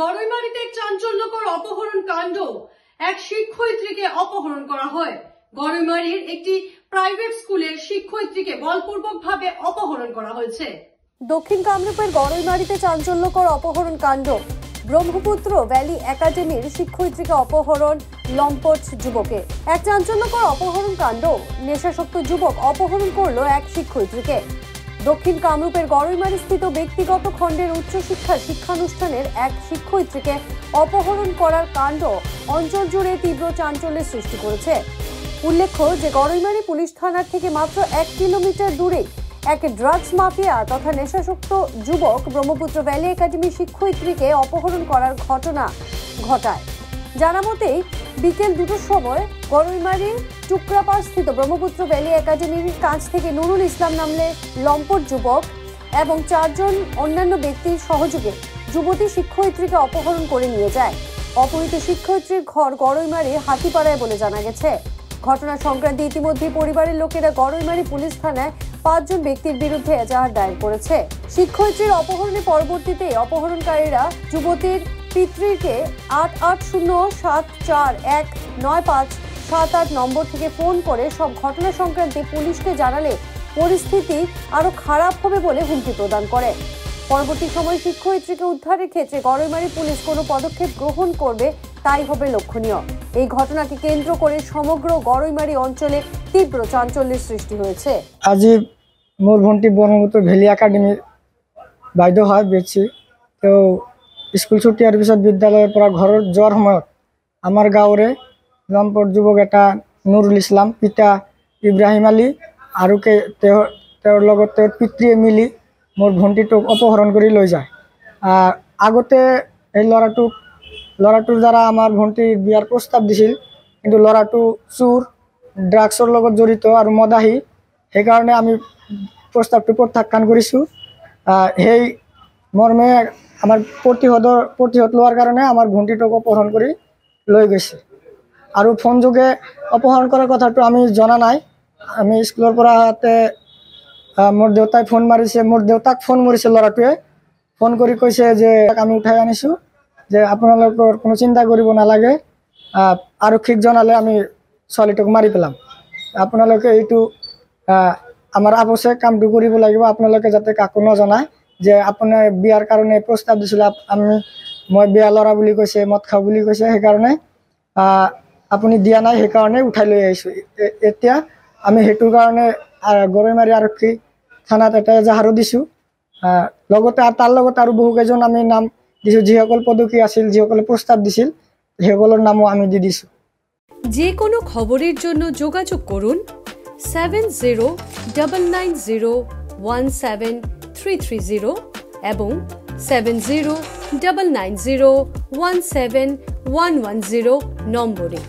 গড়ইমারীতে চাঞ্চল্যকর অপহরণ কাণ্ড। এক শিক্ষয়িত্রীকে অপহরণ করা হয়। গড়ইমারীর একটি প্রাইভেট স্কুলের শিক্ষয়িত্রীকে বলপূর্বকভাবে অপহরণ করা হয়েছে। দক্ষিণ কামরূপের গড়ইমারীতে চাঞ্চল্যকর অপহরণ কাণ্ড। ব্রহ্মপুত্র ভ্যালি একাডেমির শিক্ষয়িত্রীকে অপহরণ লম্পট যুবকের। এক চাঞ্চল্যকর অপহরণ কাণ্ড। নেশাসক্ত যুবক অপহরণ করলো এক শিক্ষয়িত্রীকে। দক্ষিণ কামরূপের গড়ইমারী স্থিত ব্যক্তিগত খণ্ডের উচ্চশিক্ষার শিক্ষানুষ্ঠানের এক শিক্ষয়িত্রীকে অপহরণ করার কাণ্ড অঞ্চল জুড়ে তীব্র চাঞ্চল্যের সৃষ্টি করেছে। উল্লেখ্য যে গড়ইমারী পুলিশ থানার থেকে মাত্র 1 কিলোমিটার দূরে এক ড্রাগস মাফিয়া তথা নেশাসক্ত যুবক ব্রহ্মপুত্র ভ্যালি একাডেমির শিক্ষয়িত্রীকে অপহরণ করার ঘটনা ঘটায়। জানা মতেই বিকেল 2টার সময় গড়ইমারীর টুকরাপাড় স্থিত ব্রহ্মপুত্র ভ্যালি একাডেমির কাছ থেকে নুরুল ইসলাম নামে লম্পট যুবক এবং 4 জন অন্যান্য ব্যক্তির সহযোগে যুবতী শিক্ষয়িত্রীকে অপহরণ করে নিয়ে যায়। অপহৃত শিক্ষয়িত্রীর ঘর গড়ইমারীর হাতিপাড়ায় বলে জানা গেছে। ঘটনা সংক্রান্তে ইতিমধ্যে পরিবারের লোকেরা গড়ইমারী পুলিশ থানায় 5 জন ব্যক্তির বিরুদ্ধে এজাহার দায়ের করেছে। শিক্ষয়িত্রীর অপহরণের পরবর্তীতে অপহরণকারীরা যুবতীর পিতৃকে 8807419578 নম্বর থেকে ফোন করে সব ঘটনা সংক্রান্তে পুলিশকে জানালে পরিস্থিতি আরো খারাপ হবে বলে হুমকি প্রদান করে। পরবর্তী সময় শিক্ষয়িত্রীকে উদ্ধারের ক্ষেত্রে গড়ইমারী পুলিশ কোনো পদক্ষেপ গ্রহণ করবে তাই হবে লক্ষণীয়। এই ঘটনাকে কেন্দ্র করে সমগ্র গড়ইমারী অঞ্চলে তীব্র চাঞ্চল্যের সৃষ্টি হয়েছে। আজি মোর ভন্টি ব্রহ্মপুত্র ভ্যালি একাডেমির বাইদেউ হয় বেছি তো স্কুল ছুটি আর পিছত বিদ্যালয়ের পৰা ঘৰত যোৱাৰ সময়ত আমাৰ গাঁৱৰে লম্পট যুৱক এটা নুৰুল ইছলাম পিতা ইব্ৰাহিম আলী আৰু তেওঁৰ লগত তেওঁৰ পিতৃয়ে মিলি মোৰ ভণ্টিটোক অপহৰণ কৰি লৈ যায়। আগতে এই ল'ৰাটোৰ দ্বাৰা আমাৰ ভণ্টিৰ বিয়াৰ প্ৰস্তাৱ দিছিল, কিন্তু ল'ৰাটো চোৰ ড্ৰাগছৰ লগত জড়িত আৰু মদাহী, সেইকাৰণে আমি প্ৰস্তাৱটো প্ৰত্যাখ্যান কৰিছোঁ। সেই মৰ্মে আমাৰ প্ৰতিশোধ লোৱাৰ কাৰণে আমাৰ ভণ্টিটোক অপহৰণ কৰি লৈ গৈছে। আৰু ফোন যোগে অপহৰণ কৰাৰ কথাটো আমি জনা নাই। আমি স্কুলৰ পৰা আহোঁতে মোৰ দেউতাই ফোন মাৰিছে, মোৰ দেউতাক ফোন মাৰিছে ল'ৰাটোৱে, ফোন কৰি কৈছে যে আমি উঠাই আনিছোঁ, যে আপোনালোকৰ কোনো চিন্তা কৰিব নালাগে, আৰক্ষীক জনালে আমি ছোৱালীটোক মাৰি পেলাম, আপোনালোকে এইটো আমাৰ আৱশ্যক কামটো কৰিব লাগিব, আপোনালোকে যাতে কাকো নজনায় যে আপোনাৰ বিয়াৰ কাৰণে প্ৰস্তাৱ দিছিল, মই বিয়া ল'ৰা বুলি কৈছে, মদ খাওঁ বুলি কৈছে, সেইকাৰণে আপুনি দিয়া নাই, সেইকাৰণে উঠাই লৈ আহিছোঁ। এতিয়া আমি সেইটোৰ কাৰণে গড়ইমাৰী আৰক্ষী থানাত এটা এজাহাৰো দিছোঁ। লগতে তাৰ লগত আৰু বহুকেইজন আমি নাম দিছোঁ, যিসকল পদকী আছিল, যিসকলে প্রস্তাব দিছিল, সেইসকলৰ নামও আমি দি দিছোঁ। যে কোনো খবরের জন্য যোগাযোগ করুন 7099017330 এবং 7099017110 নম্বরে।